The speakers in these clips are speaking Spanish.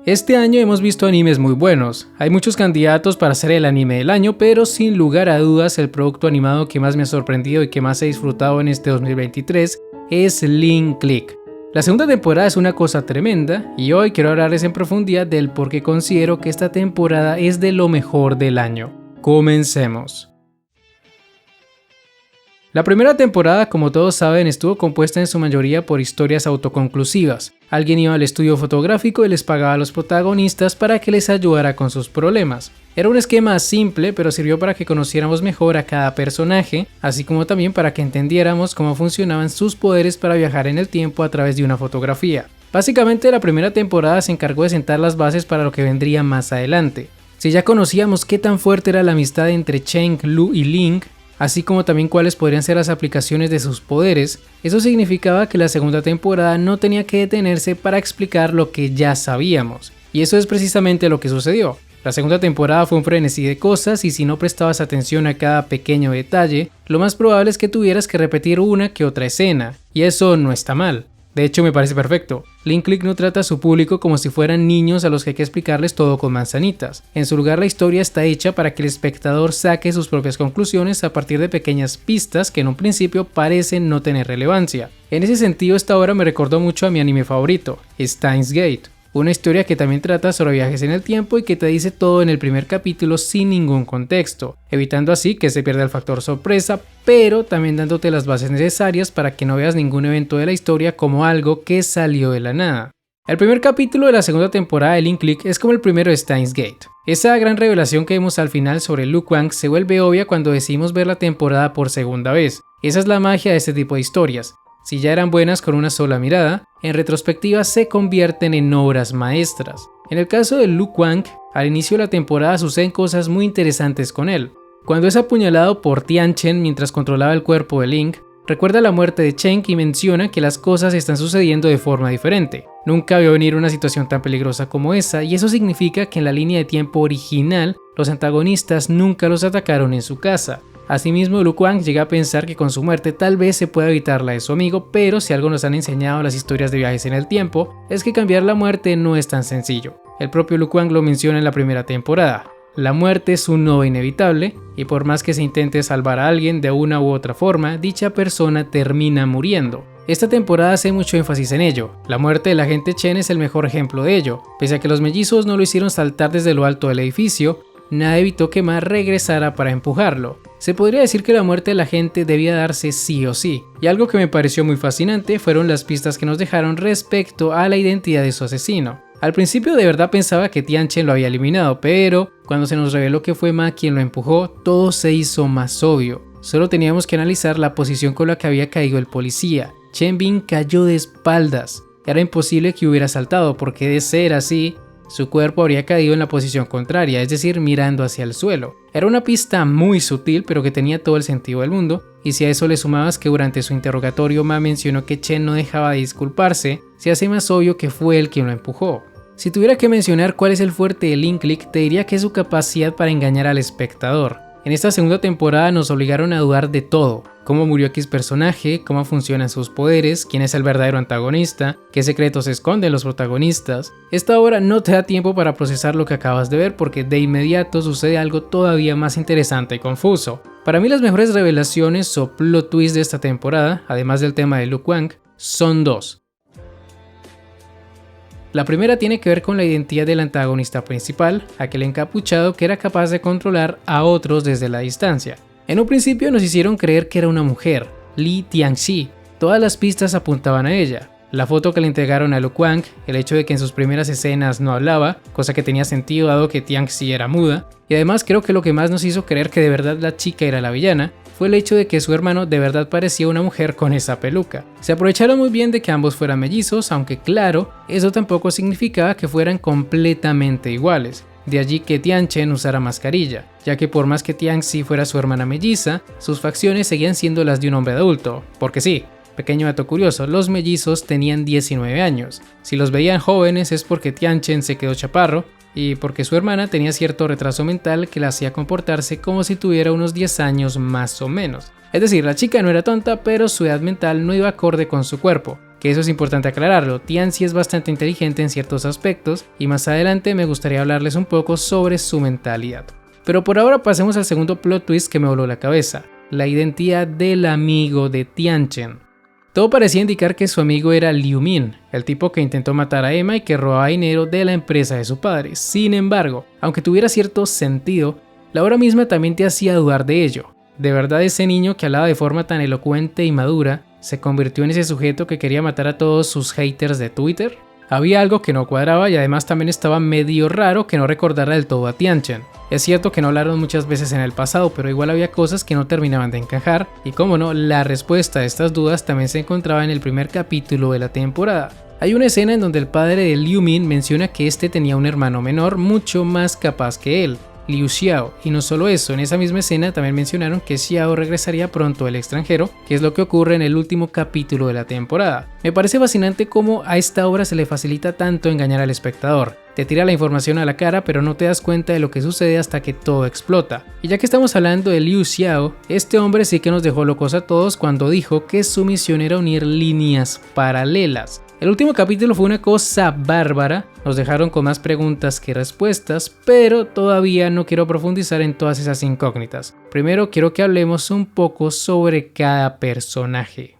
Este año hemos visto animes muy buenos, hay muchos candidatos para ser el anime del año, pero sin lugar a dudas el producto animado que más me ha sorprendido y que más he disfrutado en este 2023 es Link Click. La segunda temporada es una cosa tremenda y hoy quiero hablarles en profundidad del por qué considero que esta temporada es de lo mejor del año. Comencemos. La primera temporada, como todos saben, estuvo compuesta en su mayoría por historias autoconclusivas. Alguien iba al estudio fotográfico y les pagaba a los protagonistas para que les ayudara con sus problemas. Era un esquema simple, pero sirvió para que conociéramos mejor a cada personaje, así como también para que entendiéramos cómo funcionaban sus poderes para viajar en el tiempo a través de una fotografía. Básicamente, la primera temporada se encargó de sentar las bases para lo que vendría más adelante. Si ya conocíamos qué tan fuerte era la amistad entre Cheng, Lu y Link, así como también cuáles podrían ser las aplicaciones de sus poderes, eso significaba que la segunda temporada no tenía que detenerse para explicar lo que ya sabíamos. Y eso es precisamente lo que sucedió. La segunda temporada fue un frenesí de cosas y si no prestabas atención a cada pequeño detalle, lo más probable es que tuvieras que repetir una que otra escena, y eso no está mal. De hecho, me parece perfecto. Link Click no trata a su público como si fueran niños a los que hay que explicarles todo con manzanitas. En su lugar, la historia está hecha para que el espectador saque sus propias conclusiones a partir de pequeñas pistas que en un principio parecen no tener relevancia. En ese sentido, esta obra me recordó mucho a mi anime favorito, Steins Gate. Una historia que también trata sobre viajes en el tiempo y que te dice todo en el primer capítulo sin ningún contexto, evitando así que se pierda el factor sorpresa, pero también dándote las bases necesarias para que no veas ningún evento de la historia como algo que salió de la nada. El primer capítulo de la segunda temporada de Link Click es como el primero de Steins Gate. Esa gran revelación que vemos al final sobre Lu Kuang se vuelve obvia cuando decidimos ver la temporada por segunda vez. Esa es la magia de este tipo de historias. Si ya eran buenas con una sola mirada, en retrospectiva se convierten en obras maestras. En el caso de Lu Kuang, al inicio de la temporada suceden cosas muy interesantes con él. Cuando es apuñalado por Tian Chen mientras controlaba el cuerpo de Link, recuerda la muerte de Cheng y menciona que las cosas están sucediendo de forma diferente. Nunca vio venir una situación tan peligrosa como esa y eso significa que en la línea de tiempo original, los antagonistas nunca los atacaron en su casa. Asimismo, Lu Kuang llega a pensar que con su muerte tal vez se pueda evitar la de su amigo, pero si algo nos han enseñado las historias de viajes en el tiempo, es que cambiar la muerte no es tan sencillo. El propio Lu Kuang lo menciona en la primera temporada. La muerte es un no inevitable, y por más que se intente salvar a alguien de una u otra forma, dicha persona termina muriendo. Esta temporada hace mucho énfasis en ello. La muerte del agente Chen es el mejor ejemplo de ello. Pese a que los mellizos no lo hicieron saltar desde lo alto del edificio, nada evitó que Ma regresara para empujarlo. Se podría decir que la muerte de la gente debía darse sí o sí, y algo que me pareció muy fascinante fueron las pistas que nos dejaron respecto a la identidad de su asesino. Al principio de verdad pensaba que Tian Chen lo había eliminado, pero cuando se nos reveló que fue Ma quien lo empujó, todo se hizo más obvio. Solo teníamos que analizar la posición con la que había caído el policía. Chen Bin cayó de espaldas. Era imposible que hubiera saltado porque de ser así, su cuerpo habría caído en la posición contraria, es decir, mirando hacia el suelo. Era una pista muy sutil, pero que tenía todo el sentido del mundo, y si a eso le sumabas que durante su interrogatorio Ma mencionó que Chen no dejaba de disculparse, se hace más obvio que fue él quien lo empujó. Si tuviera que mencionar cuál es el fuerte de Link Click, te diría que es su capacidad para engañar al espectador. En esta segunda temporada nos obligaron a dudar de todo. Cómo murió X personaje, cómo funcionan sus poderes, quién es el verdadero antagonista, qué secretos esconden los protagonistas. Esta obra no te da tiempo para procesar lo que acabas de ver porque de inmediato sucede algo todavía más interesante y confuso. Para mí las mejores revelaciones o plot twists de esta temporada, además del tema de Lu Kuang, son dos. La primera tiene que ver con la identidad del antagonista principal, aquel encapuchado que era capaz de controlar a otros desde la distancia. En un principio nos hicieron creer que era una mujer, Li Tianxi. Todas las pistas apuntaban a ella. La foto que le entregaron a Lu Kuang, el hecho de que en sus primeras escenas no hablaba, cosa que tenía sentido dado que Tianxi era muda, y además creo que lo que más nos hizo creer que de verdad la chica era la villana, fue el hecho de que su hermano de verdad parecía una mujer con esa peluca. Se aprovecharon muy bien de que ambos fueran mellizos, aunque claro, eso tampoco significaba que fueran completamente iguales. De allí que Tian Chen usara mascarilla, ya que por más que Tianxi fuera su hermana melliza, sus facciones seguían siendo las de un hombre adulto, porque sí. Pequeño dato curioso, los mellizos tenían 19 años. Si los veían jóvenes es porque Tian Chen se quedó chaparro y porque su hermana tenía cierto retraso mental que la hacía comportarse como si tuviera unos 10 años más o menos. Es decir, la chica no era tonta, pero su edad mental no iba acorde con su cuerpo. que eso es importante aclararlo. Tianxi es bastante inteligente en ciertos aspectos y más adelante me gustaría hablarles un poco sobre su mentalidad. Pero por ahora pasemos al segundo plot twist que me voló la cabeza, la identidad del amigo de Tianchen. Todo parecía indicar que su amigo era Liu Min, el tipo que intentó matar a Emma y que robaba dinero de la empresa de su padre. Sin embargo, aunque tuviera cierto sentido, la hora misma también te hacía dudar de ello. ¿De verdad ese niño que hablaba de forma tan elocuente y madura se convirtió en ese sujeto que quería matar a todos sus haters de Twitter? Había algo que no cuadraba y además también estaba medio raro que no recordara del todo a Tianchen. Es cierto que no hablaron muchas veces en el pasado, pero igual había cosas que no terminaban de encajar y como no, la respuesta a estas dudas también se encontraba en el primer capítulo de la temporada. Hay una escena en donde el padre de Liu Min menciona que este tenía un hermano menor mucho más capaz que él, Liu Xiao, y no solo eso, en esa misma escena también mencionaron que Xiao regresaría pronto al extranjero, que es lo que ocurre en el último capítulo de la temporada. Me parece fascinante cómo a esta obra se le facilita tanto engañar al espectador. Te tira la información a la cara pero no te das cuenta de lo que sucede hasta que todo explota. Y ya que estamos hablando de Liu Xiao, este hombre sí que nos dejó locos a todos cuando dijo que su misión era unir líneas paralelas. El último capítulo fue una cosa bárbara, nos dejaron con más preguntas que respuestas, pero todavía no quiero profundizar en todas esas incógnitas. Primero quiero que hablemos un poco sobre cada personaje.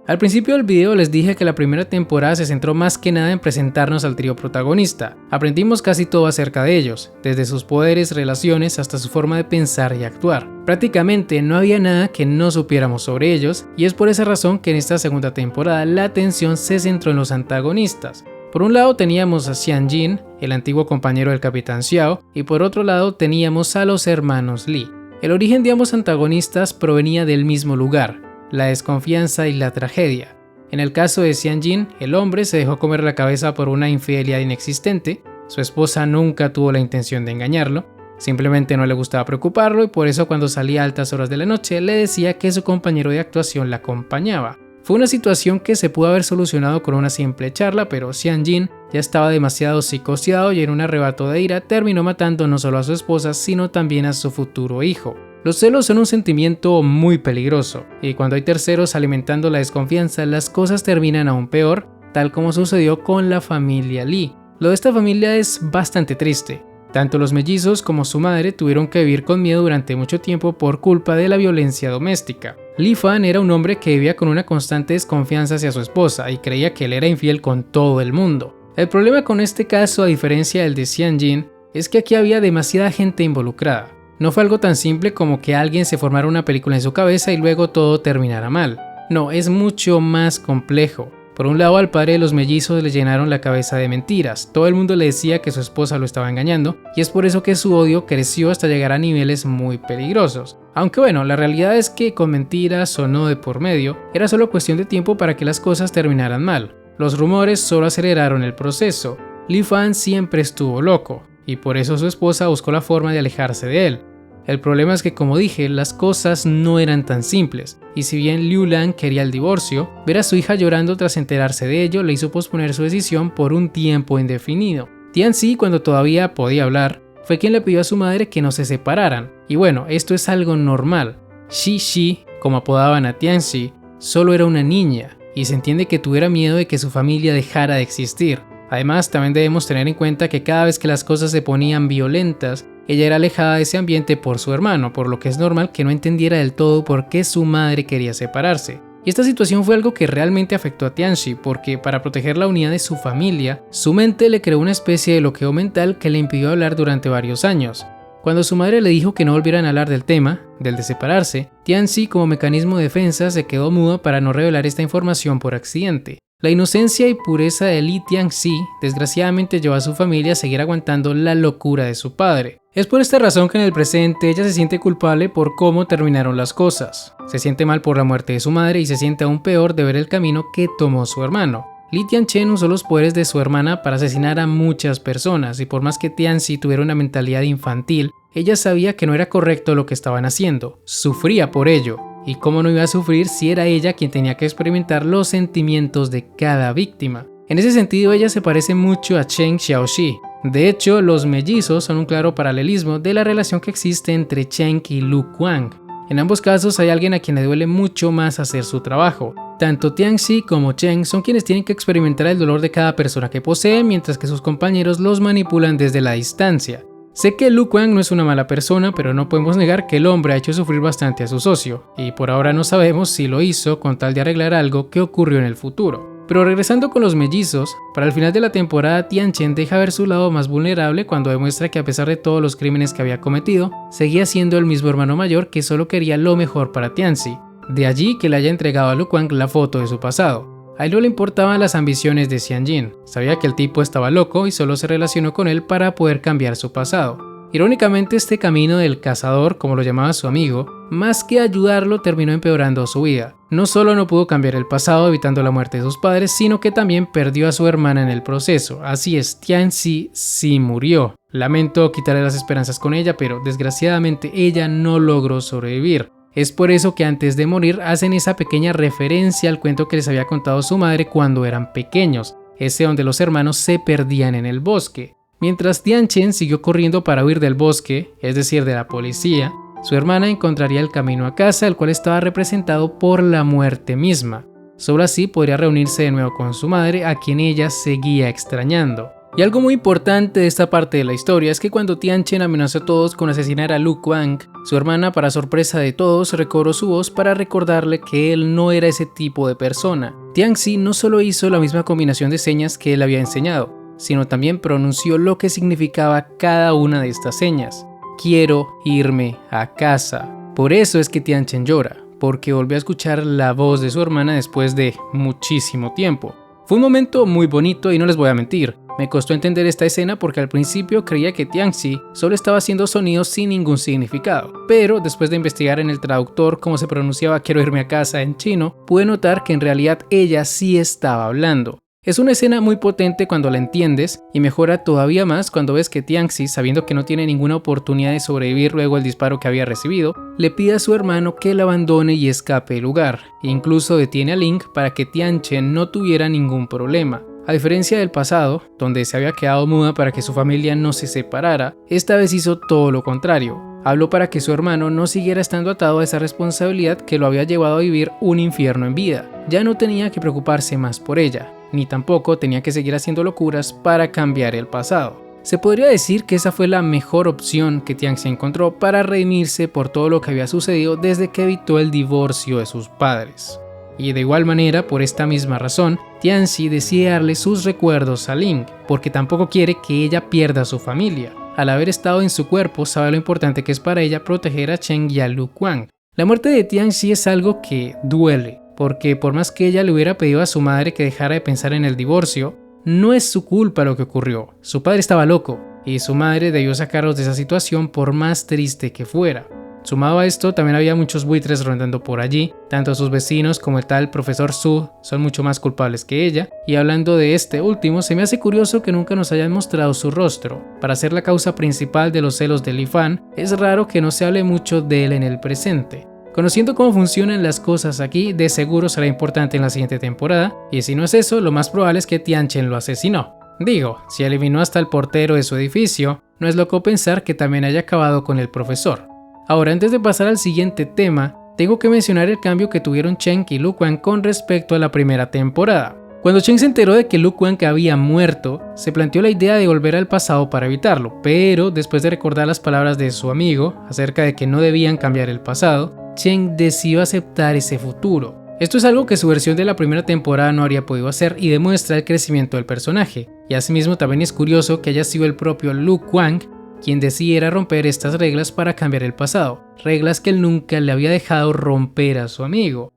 Al principio del video les dije que la primera temporada se centró más que nada en presentarnos al trío protagonista. Aprendimos casi todo acerca de ellos, desde sus poderes, relaciones hasta su forma de pensar y actuar. Prácticamente no había nada que no supiéramos sobre ellos y es por esa razón que en esta segunda temporada la atención se centró en los antagonistas. Por un lado teníamos a Xian Jin, el antiguo compañero del Capitán Xiao, y por otro lado teníamos a los hermanos Li. El origen de ambos antagonistas provenía del mismo lugar, la desconfianza y la tragedia. En el caso de Xian Jin, el hombre se dejó comer la cabeza por una infidelidad inexistente, su esposa nunca tuvo la intención de engañarlo, simplemente no le gustaba preocuparlo y por eso cuando salía a altas horas de la noche le decía que su compañero de actuación la acompañaba. Fue una situación que se pudo haber solucionado con una simple charla, pero Xian Jin ya estaba demasiado psicoseado y en un arrebato de ira terminó matando no solo a su esposa sino también a su futuro hijo. Los celos son un sentimiento muy peligroso, y cuando hay terceros alimentando la desconfianza, las cosas terminan aún peor, tal como sucedió con la familia Li. Lo de esta familia es bastante triste. Tanto los mellizos como su madre tuvieron que vivir con miedo durante mucho tiempo por culpa de la violencia doméstica. Li Fan era un hombre que vivía con una constante desconfianza hacia su esposa y creía que él era infiel con todo el mundo. El problema con este caso, a diferencia del de Xian Jin, es que aquí había demasiada gente involucrada. No fue algo tan simple como que alguien se formara una película en su cabeza y luego todo terminara mal. No, es mucho más complejo. Por un lado, al padre de los mellizos le llenaron la cabeza de mentiras. Todo el mundo le decía que su esposa lo estaba engañando y es por eso que su odio creció hasta llegar a niveles muy peligrosos. Aunque bueno, la realidad es que con mentiras o no de por medio, era solo cuestión de tiempo para que las cosas terminaran mal. Los rumores solo aceleraron el proceso. Li Fan siempre estuvo loco y por eso su esposa buscó la forma de alejarse de él. El problema es que, como dije, las cosas no eran tan simples, y si bien Liu Lang quería el divorcio, ver a su hija llorando tras enterarse de ello le hizo posponer su decisión por un tiempo indefinido. Tianxi, cuando todavía podía hablar, fue quien le pidió a su madre que no se separaran, y bueno, esto es algo normal. Xi, como apodaban a Tianxi, solo era una niña, y se entiende que tuviera miedo de que su familia dejara de existir. Además, también debemos tener en cuenta que cada vez que las cosas se ponían violentas, ella era alejada de ese ambiente por su hermano, por lo que es normal que no entendiera del todo por qué su madre quería separarse. Y esta situación fue algo que realmente afectó a Tianxi, porque para proteger la unidad de su familia, su mente le creó una especie de bloqueo mental que le impidió hablar durante varios años. Cuando su madre le dijo que no volvieran a hablar del tema, del de separarse, Tianxi, como mecanismo de defensa, se quedó mudo para no revelar esta información por accidente. La inocencia y pureza de Li Tianxi desgraciadamente llevó a su familia a seguir aguantando la locura de su padre. Es por esta razón que en el presente ella se siente culpable por cómo terminaron las cosas. Se siente mal por la muerte de su madre y se siente aún peor de ver el camino que tomó su hermano. Li Tianchen usó los poderes de su hermana para asesinar a muchas personas y por más que Tianxi tuviera una mentalidad infantil, ella sabía que no era correcto lo que estaban haciendo, sufría por ello. ¿Y cómo no iba a sufrir si era ella quien tenía que experimentar los sentimientos de cada víctima? En ese sentido, ella se parece mucho a Chen Xiaoxi. De hecho, los mellizos son un claro paralelismo de la relación que existe entre Chen y Lu Kuang. En ambos casos hay alguien a quien le duele mucho más hacer su trabajo. Tanto Tianxi como Cheng son quienes tienen que experimentar el dolor de cada persona que poseen, mientras que sus compañeros los manipulan desde la distancia. Sé que Lu Kuang no es una mala persona, pero no podemos negar que el hombre ha hecho sufrir bastante a su socio, y por ahora no sabemos si lo hizo con tal de arreglar algo que ocurrió en el futuro. Pero regresando con los mellizos, para el final de la temporada Tian Chen deja ver su lado más vulnerable cuando demuestra que a pesar de todos los crímenes que había cometido, seguía siendo el mismo hermano mayor que solo quería lo mejor para Tianxi. De allí que le haya entregado a Lu Kuang la foto de su pasado. A él no le importaban las ambiciones de Xianjin, sabía que el tipo estaba loco y solo se relacionó con él para poder cambiar su pasado. Irónicamente, este camino del cazador, como lo llamaba su amigo, más que ayudarlo terminó empeorando su vida. No solo no pudo cambiar el pasado evitando la muerte de sus padres, sino que también perdió a su hermana en el proceso. Así es, Tianxi sí murió. Lamento quitarle las esperanzas con ella, pero desgraciadamente ella no logró sobrevivir. Es por eso que antes de morir hacen esa pequeña referencia al cuento que les había contado su madre cuando eran pequeños, ese donde los hermanos se perdían en el bosque. Mientras Tian Chen siguió corriendo para huir del bosque, es decir de la policía, su hermana encontraría el camino a casa, el cual estaba representado por la muerte misma. Solo así podría reunirse de nuevo con su madre, a quien ella seguía extrañando. Y algo muy importante de esta parte de la historia es que cuando Tian Chen amenazó a todos con asesinar a Lu Kuang, su hermana, para sorpresa de todos, recobró su voz para recordarle que él no era ese tipo de persona. Tianxi no solo hizo la misma combinación de señas que él había enseñado, sino también pronunció lo que significaba cada una de estas señas. Quiero irme a casa. Por eso es que Tian Chen llora, porque volvió a escuchar la voz de su hermana después de muchísimo tiempo. Fue un momento muy bonito y no les voy a mentir. Me costó entender esta escena porque al principio creía que Tianxi solo estaba haciendo sonidos sin ningún significado, pero después de investigar en el traductor cómo se pronunciaba quiero irme a casa en chino, pude notar que en realidad ella sí estaba hablando. Es una escena muy potente cuando la entiendes y mejora todavía más cuando ves que Tianxi, sabiendo que no tiene ninguna oportunidad de sobrevivir luego del disparo que había recibido, le pide a su hermano que la abandone y escape del lugar, e incluso detiene a Link para que Tian Chen no tuviera ningún problema. A diferencia del pasado, donde se había quedado muda para que su familia no se separara, esta vez hizo todo lo contrario. Habló para que su hermano no siguiera estando atado a esa responsabilidad que lo había llevado a vivir un infierno en vida. Ya no tenía que preocuparse más por ella, ni tampoco tenía que seguir haciendo locuras para cambiar el pasado. Se podría decir que esa fue la mejor opción que Tianxi encontró para redimirse por todo lo que había sucedido desde que evitó el divorcio de sus padres. Y de igual manera, por esta misma razón, Tianxi decide darle sus recuerdos a Link, porque tampoco quiere que ella pierda a su familia. Al haber estado en su cuerpo, sabe lo importante que es para ella proteger a Cheng y a Lu Kuang. La muerte de Tianxi es algo que duele, porque por más que ella le hubiera pedido a su madre que dejara de pensar en el divorcio, no es su culpa lo que ocurrió. Su padre estaba loco, y su madre debió sacarlos de esa situación por más triste que fuera. Sumado a esto, también había muchos buitres rondando por allí, tanto sus vecinos como el tal profesor Su son mucho más culpables que ella, y hablando de este último, se me hace curioso que nunca nos hayan mostrado su rostro. Para ser la causa principal de los celos de Li Fan, es raro que no se hable mucho de él en el presente. Conociendo cómo funcionan las cosas aquí, de seguro será importante en la siguiente temporada, y si no es eso, lo más probable es que Tian Chen lo asesinó. Digo, si eliminó hasta el portero de su edificio, no es loco pensar que también haya acabado con el profesor. Ahora, antes de pasar al siguiente tema, tengo que mencionar el cambio que tuvieron Cheng y Lu Kuang con respecto a la primera temporada. Cuando Cheng se enteró de que Lu Kuang había muerto, se planteó la idea de volver al pasado para evitarlo, pero después de recordar las palabras de su amigo acerca de que no debían cambiar el pasado, Cheng decidió aceptar ese futuro. Esto es algo que su versión de la primera temporada no habría podido hacer y demuestra el crecimiento del personaje, y asimismo también es curioso que haya sido el propio Lu Kuang quien decidiera romper estas reglas para cambiar el pasado, reglas que él nunca le había dejado romper a su amigo.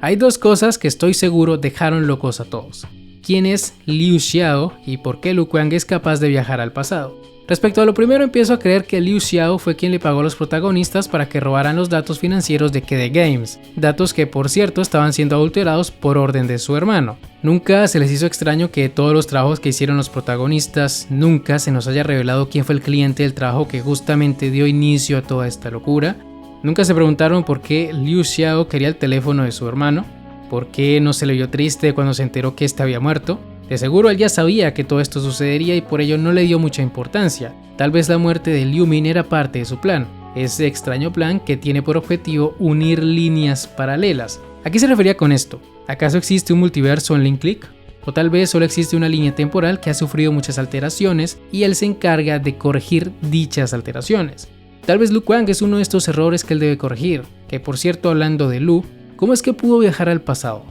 Hay dos cosas que estoy seguro dejaron locos a todos. ¿Quién es Liu Xiao y por qué Lu Kuang es capaz de viajar al pasado? Respecto a lo primero, empiezo a creer que Liu Xiao fue quien le pagó a los protagonistas para que robaran los datos financieros de KD Games, datos que por cierto estaban siendo adulterados por orden de su hermano. Nunca se les hizo extraño que de todos los trabajos que hicieron los protagonistas, nunca se nos haya revelado quién fue el cliente del trabajo que justamente dio inicio a toda esta locura. Nunca se preguntaron por qué Liu Xiao quería el teléfono de su hermano, por qué no se le vio triste cuando se enteró que éste había muerto. De seguro él ya sabía que todo esto sucedería y por ello no le dio mucha importancia. Tal vez la muerte de Liu Min era parte de su plan. ese extraño plan que tiene por objetivo unir líneas paralelas. ¿A qué se refería con esto? ¿Acaso existe un multiverso en Link Click? O tal vez solo existe una línea temporal que ha sufrido muchas alteraciones y él se encarga de corregir dichas alteraciones. Tal vez Lu Kuang es uno de estos errores que él debe corregir, que por cierto, hablando de Lu, ¿cómo es que pudo viajar al pasado?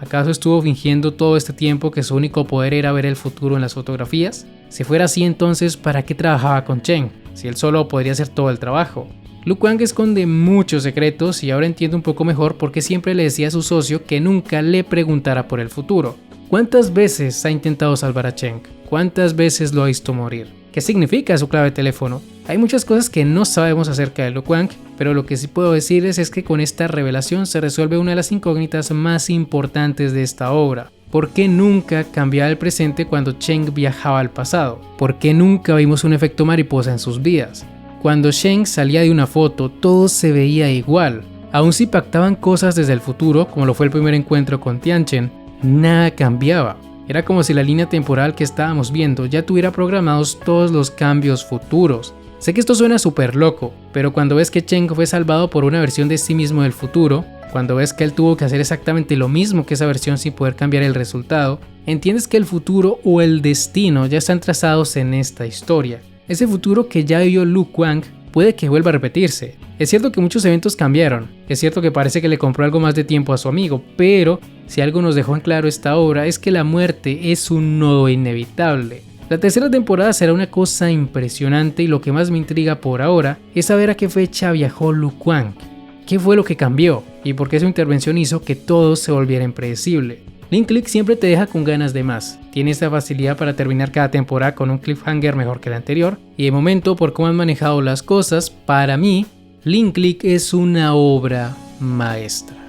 ¿Acaso estuvo fingiendo todo este tiempo que su único poder era ver el futuro en las fotografías? Si fuera así, entonces, ¿para qué trabajaba con Chen? Si él solo podría hacer todo el trabajo. Lu Kuang esconde muchos secretos y ahora entiendo un poco mejor por qué siempre le decía a su socio que nunca le preguntara por el futuro. ¿Cuántas veces ha intentado salvar a Chen? ¿Cuántas veces lo ha visto morir? ¿Qué significa su clave de teléfono? Hay muchas cosas que no sabemos acerca de Lu Kuang, pero lo que sí puedo decirles es que con esta revelación se resuelve una de las incógnitas más importantes de esta obra. ¿Por qué nunca cambiaba el presente cuando Cheng viajaba al pasado? ¿Por qué nunca vimos un efecto mariposa en sus vidas? Cuando Cheng salía de una foto, todo se veía igual. Aun si pactaban cosas desde el futuro, como lo fue el primer encuentro con Tianchen, nada cambiaba. Era como si la línea temporal que estábamos viendo ya tuviera programados todos los cambios futuros. Sé que esto suena súper loco, pero cuando ves que Cheng fue salvado por una versión de sí mismo del futuro, cuando ves que él tuvo que hacer exactamente lo mismo que esa versión sin poder cambiar el resultado, entiendes que el futuro o el destino ya están trazados en esta historia. Ese futuro que ya vivió Lu Kuang puede que vuelva a repetirse. Es cierto que muchos eventos cambiaron, es cierto que parece que le compró algo más de tiempo a su amigo, pero si algo nos dejó en claro esta obra es que la muerte es un nodo inevitable. La tercera temporada será una cosa impresionante y lo que más me intriga por ahora es saber a qué fecha viajó Lu Kuang, qué fue lo que cambió y por qué su intervención hizo que todo se volviera impredecible. Link Click siempre te deja con ganas de más, tiene esta facilidad para terminar cada temporada con un cliffhanger mejor que el anterior y de momento por cómo han manejado las cosas, para mí Link Click es una obra maestra.